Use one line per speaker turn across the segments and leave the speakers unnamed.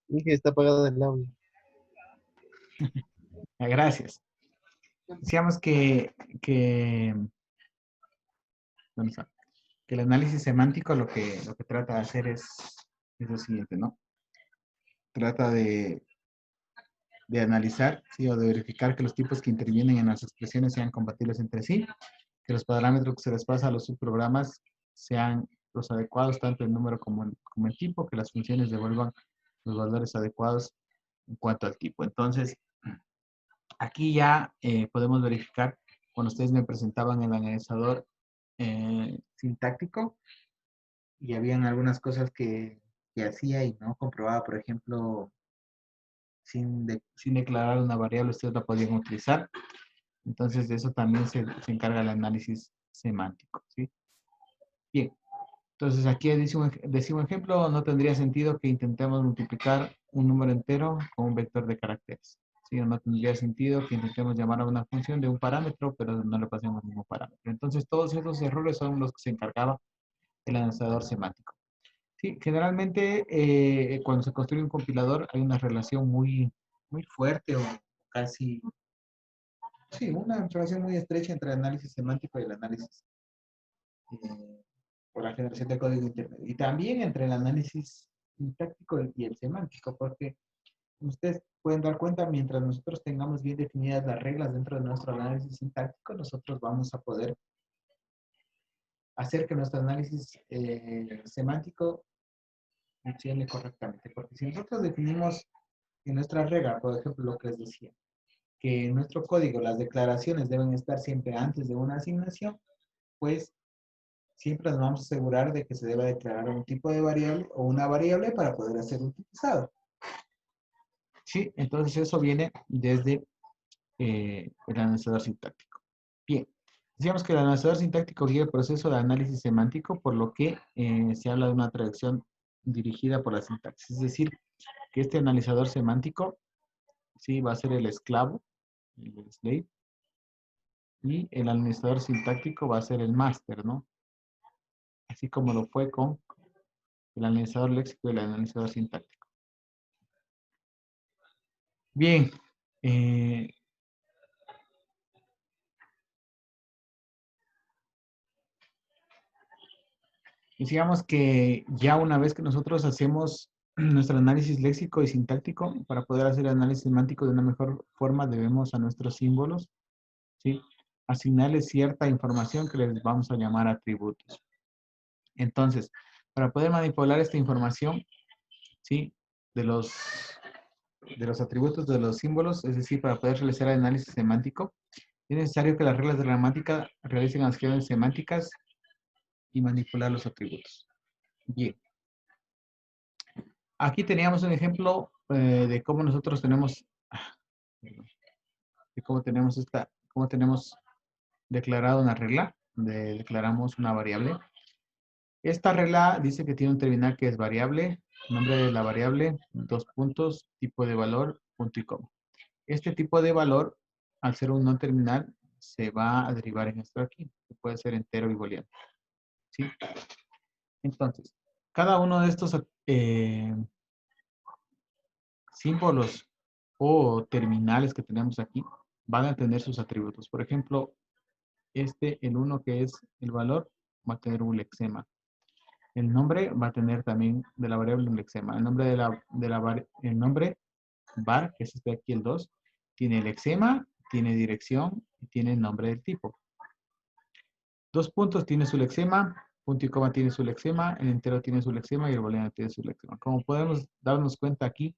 Dije, está apagado el audio.
Gracias. Decíamos ¿dónde está? Que el análisis semántico lo que trata de hacer es lo siguiente, ¿no? Trata de analizar, ¿sí? O de verificar que los tipos que intervienen en las expresiones sean compatibles entre sí, que los parámetros que se les pasa a los subprogramas sean los adecuados, tanto el número como el tipo, que las funciones devuelvan los valores adecuados en cuanto al tipo. Entonces, aquí ya podemos verificar, cuando ustedes me presentaban el analizador sintáctico, y habían algunas cosas que hacía y no comprobaba, por ejemplo, sin declarar una variable, ustedes la podían utilizar. Entonces, de eso también se encarga el análisis semántico, ¿sí? Bien, entonces aquí decía un ejemplo, no tendría sentido que intentemos multiplicar un número entero con un vector de caracteres. ¿Sí? O no tendría sentido que intentemos llamar a una función de un parámetro, pero no le pasemos ningún parámetro. Entonces, todos esos errores son los que se encargaba el analizador semántico. Sí, generalmente cuando se construye un compilador hay una relación muy fuerte o casi, sí, una relación muy estrecha entre el análisis semántico y el análisis eh, por la generación de código intermedio. Y también entre el análisis sintáctico y el semántico, porque ustedes pueden dar cuenta, mientras nosotros tengamos bien definidas las reglas dentro de nuestro análisis sintáctico, nosotros vamos a poder hacer que nuestro análisis semántico funcione correctamente. Porque si nosotros definimos en nuestra regla, por ejemplo, lo que les decía, que en nuestro código las declaraciones deben estar siempre antes de una asignación, pues siempre nos vamos a asegurar de que se deba declarar un tipo de variable o una variable para poder ser utilizado. Sí, entonces eso viene desde el analizador sintáctico. Bien, decíamos que el analizador sintáctico guía el proceso de análisis semántico, por lo que se habla de una traducción dirigida por la sintaxis. Es decir, que este analizador semántico sí va a ser el esclavo, el slave, y el analizador sintáctico va a ser el máster, ¿no? Así como lo fue con el analizador léxico y el analizador sintáctico. Bien, digamos que ya una vez que nosotros hacemos nuestro análisis léxico y sintáctico, para poder hacer el análisis semántico de una mejor forma, debemos a nuestros símbolos, ¿sí? Asignarles cierta información que les vamos a llamar atributos. Entonces, para poder manipular esta información, ¿sí? De los atributos de los símbolos, es decir, para poder realizar el análisis semántico, es necesario que las reglas de gramática realicen acciones semánticas y manipular los atributos. Bien. Aquí teníamos un ejemplo de cómo nosotros tenemos, cómo tenemos declarado una regla, donde declaramos una variable. Esta regla dice que tiene un terminal que es variable, nombre de la variable, dos puntos, tipo de valor, punto y coma. Este tipo de valor, al ser un no terminal, se va a derivar en esto aquí, que puede ser entero y booleano. ¿Sí? Entonces, cada uno de estos símbolos o terminales que tenemos aquí van a tener sus atributos. Por ejemplo, el 1 que es el valor, va a tener un lexema. El nombre va a tener también de la variable un lexema. El nombre el nombre var, que es este aquí el 2, tiene lexema, tiene dirección y tiene el nombre del tipo. Dos puntos tiene su lexema, punto y coma tiene su lexema, el entero tiene su lexema y el booleano tiene su lexema. Como podemos darnos cuenta aquí,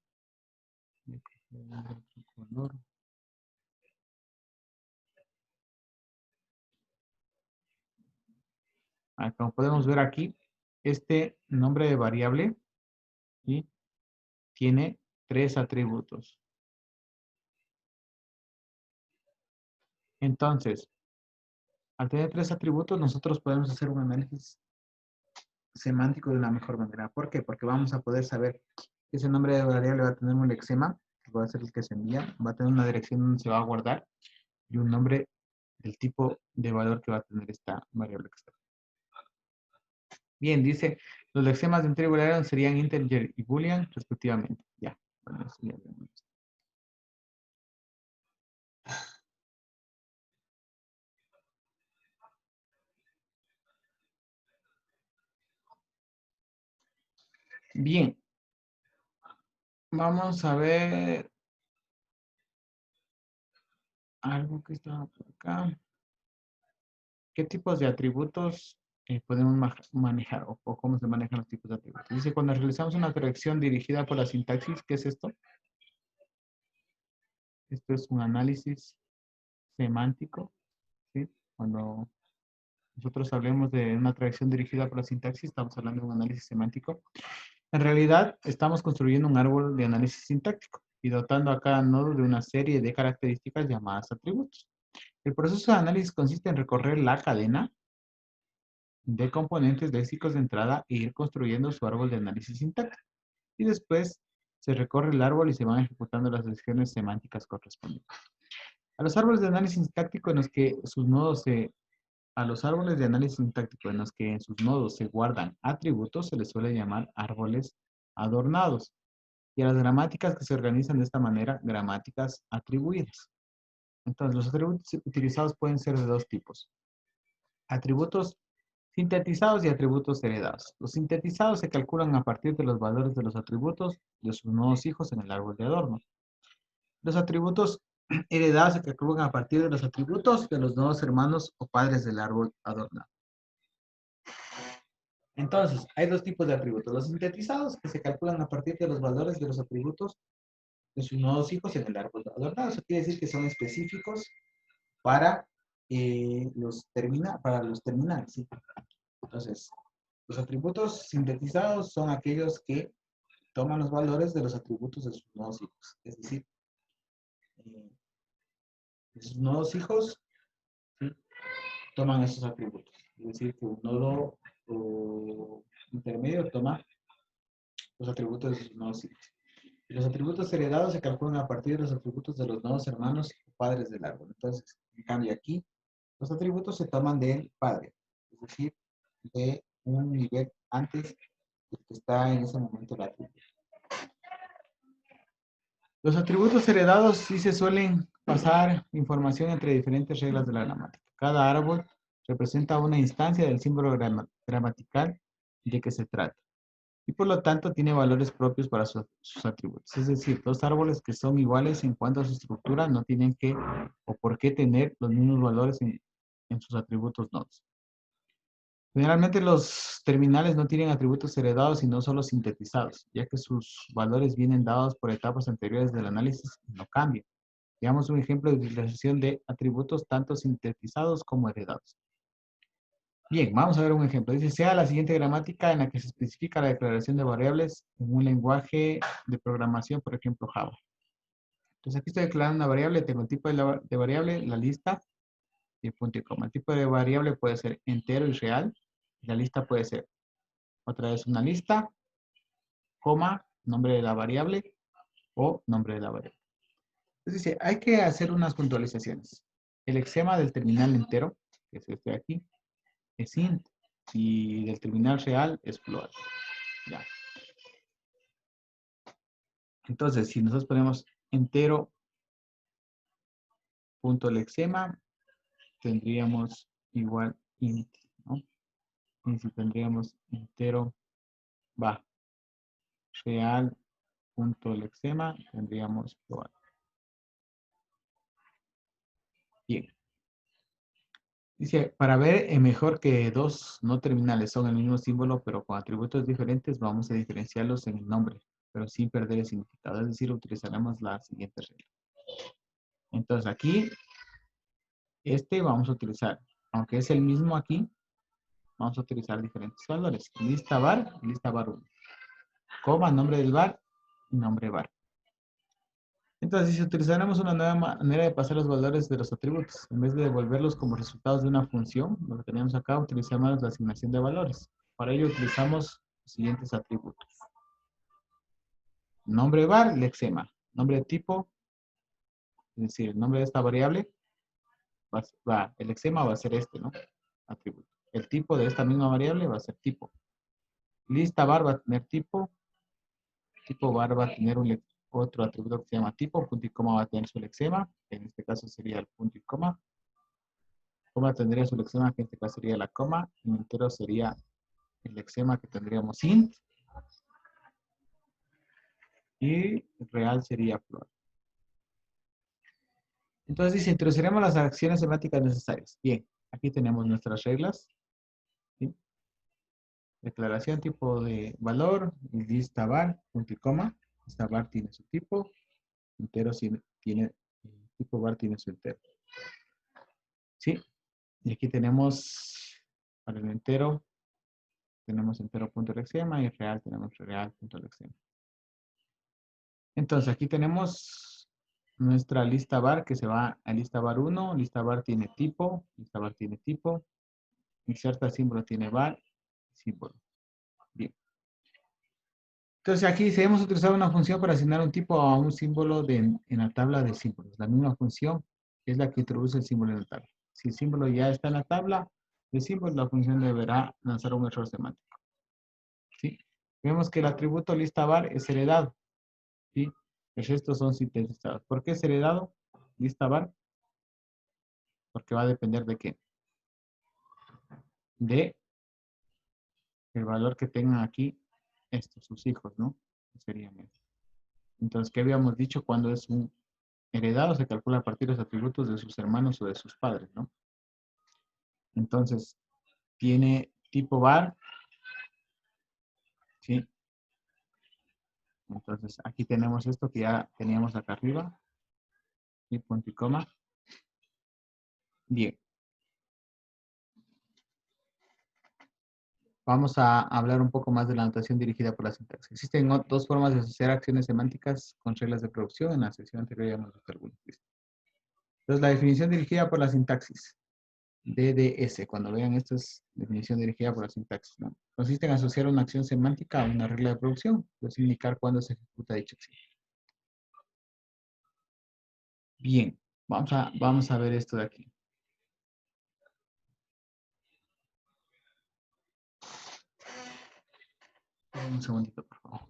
como podemos ver aquí, este nombre de variable, ¿sí? Tiene tres atributos. Entonces, al tener tres atributos, nosotros podemos hacer un análisis semántico de una mejor manera. ¿Por qué? Porque vamos a poder saber que ese nombre de variable va a tener un lexema, que va a ser el que se envía, va a tener una dirección donde se va a guardar y un nombre del tipo de valor que va a tener esta variable externa. Bien, dice, los lexemas de entero y booleano serían integer y boolean respectivamente. Ya. Sí, ya vemos. Bien, vamos a ver algo que estaba por acá. ¿Qué tipos de atributos podemos manejar o cómo se manejan los tipos de atributos? Dice, cuando realizamos una corrección dirigida por la sintaxis, ¿qué es esto? Esto es un análisis semántico, ¿sí? Cuando nosotros hablemos de una corrección dirigida por la sintaxis, estamos hablando de un análisis semántico. En realidad, estamos construyendo un árbol de análisis sintáctico y dotando a cada nodo de una serie de características llamadas atributos. El proceso de análisis consiste en recorrer la cadena de componentes léxicos de entrada e ir construyendo su árbol de análisis sintáctico. Y después se recorre el árbol y se van ejecutando las decisiones semánticas correspondientes. A los árboles de análisis sintáctico en los que sus nodos se A los árboles de análisis sintáctico en los que en sus nodos se guardan atributos se les suele llamar árboles adornados. Y a las gramáticas que se organizan de esta manera, gramáticas atribuidas. Entonces, los atributos utilizados pueden ser de dos tipos. Atributos sintetizados y atributos heredados. Los sintetizados se calculan a partir de los valores de los atributos de sus nodos hijos en el árbol de adorno. Los atributos heredados se calculan a partir de los atributos de los nodos hermanos o padres del árbol adornado. Entonces, hay dos tipos de atributos. Los sintetizados, que se calculan a partir de los valores de los atributos de sus nodos hijos en el árbol adornado. Eso quiere decir que son específicos para, para los terminales. ¿Sí? Entonces, los atributos sintetizados son aquellos que toman los valores de los atributos de sus nodos hijos. Es decir, sus nodos hijos, ¿sí?, toman esos atributos. Es decir, que un nodo intermedio toma los atributos de sus nodos hijos. Y los atributos heredados se calculan a partir de los atributos de los nodos hermanos o padres del árbol. Entonces, en cambio aquí, los atributos se toman del padre, es decir, de un nivel antes del que está en ese momento el atributo. Los atributos heredados sí se suelen pasar información entre diferentes reglas de la gramática. Cada árbol representa una instancia del símbolo gramatical de que se trata. Y por lo tanto tiene valores propios para sus atributos. Es decir, dos árboles que son iguales en cuanto a su estructura no tienen que o por qué tener los mismos valores en sus atributos nodos. Generalmente los terminales no tienen atributos heredados sino solo sintetizados, ya que sus valores vienen dados por etapas anteriores del análisis y no cambian. Veamos un ejemplo de utilización de atributos tanto sintetizados como heredados. Bien, vamos a ver un ejemplo. Dice, sea la siguiente gramática en la que se especifica la declaración de variables en un lenguaje de programación, por ejemplo, Java. Entonces aquí estoy declarando una variable, tengo el tipo de variable, la lista y el punto y coma. El tipo de variable puede ser entero y real. Y la lista puede ser otra vez una lista, coma, nombre de la variable o nombre de la variable. Entonces dice, hay que hacer unas puntualizaciones. El lexema del terminal entero, que es este de aquí, es int, y del terminal real es float. Ya. Entonces, si nosotros ponemos entero punto lexema, tendríamos igual int, ¿no? Y si tendríamos entero va real punto lexema, tendríamos float. Bien. Dice, para ver mejor que dos no terminales son el mismo símbolo, pero con atributos diferentes, vamos a diferenciarlos en el nombre, pero sin perder el significado. Es decir, utilizaremos la siguiente regla. Entonces, aquí, vamos a utilizar, aunque es el mismo aquí, vamos a utilizar diferentes valores. Lista var 1. Coma, nombre del var y nombre var. Entonces, si utilizáramos una nueva manera de pasar los valores de los atributos, en vez de devolverlos como resultados de una función, lo que teníamos acá, utilizamos la asignación de valores. Para ello utilizamos los siguientes atributos. Nombre var, lexema. Nombre de tipo, es decir, el nombre de esta variable, el lexema va a ser este, ¿no? Atributo. El tipo de esta misma variable va a ser tipo. Lista var va a tener tipo var va a tener un otro atributo que se llama tipo. Punto y coma va a tener su lexema, que en este caso sería el punto y coma. Coma tendría su lexema, que en este caso sería la coma. Y entero sería el lexema que tendríamos int. Y real sería float. Entonces dice, introduciremos las acciones semánticas necesarias. Bien, aquí tenemos nuestras reglas. ¿Sí? Declaración, tipo de valor, lista var, punto y coma. Esta var tiene su tipo, entero tiene, tipo var tiene su entero. ¿Sí? Y aquí tenemos, para el entero, tenemos entero.lexema y real tenemos real.lexema. Entonces aquí tenemos nuestra lista var que se va a lista var 1, lista var tiene tipo, inserta símbolo tiene var, símbolo. Bien. Entonces aquí dice, hemos utilizado una función para asignar un tipo a un símbolo en la tabla de símbolos. La misma función es la que introduce el símbolo en la tabla. Si el símbolo ya está en la tabla de símbolos, la función deberá lanzar un error semántico. ¿Sí? Vemos que el atributo lista var es heredado. ¿Sí? El resto son sintetizados. ¿Por qué es heredado? Lista var. Porque va a depender de qué. De el valor que tengan aquí estos, sus hijos, ¿no? Serían estos. Entonces, ¿qué habíamos dicho? Cuando es un heredado se calcula a partir de los atributos de sus hermanos o de sus padres, ¿no? Entonces, tiene tipo var, ¿sí? Entonces, aquí tenemos esto que ya teníamos acá arriba, y punto y coma. Bien. Vamos a hablar un poco más de la notación dirigida por la sintaxis. Existen dos formas de asociar acciones semánticas con reglas de producción. En la sección anterior ya hemos visto algunas. Entonces, la definición dirigida por la sintaxis. DDS, cuando vean esto es definición dirigida por la sintaxis, ¿no? Consiste en asociar una acción semántica a una regla de producción, es indicar cuándo se ejecuta dicha acción. Bien, vamos a ver esto de aquí. Un segundito, por favor.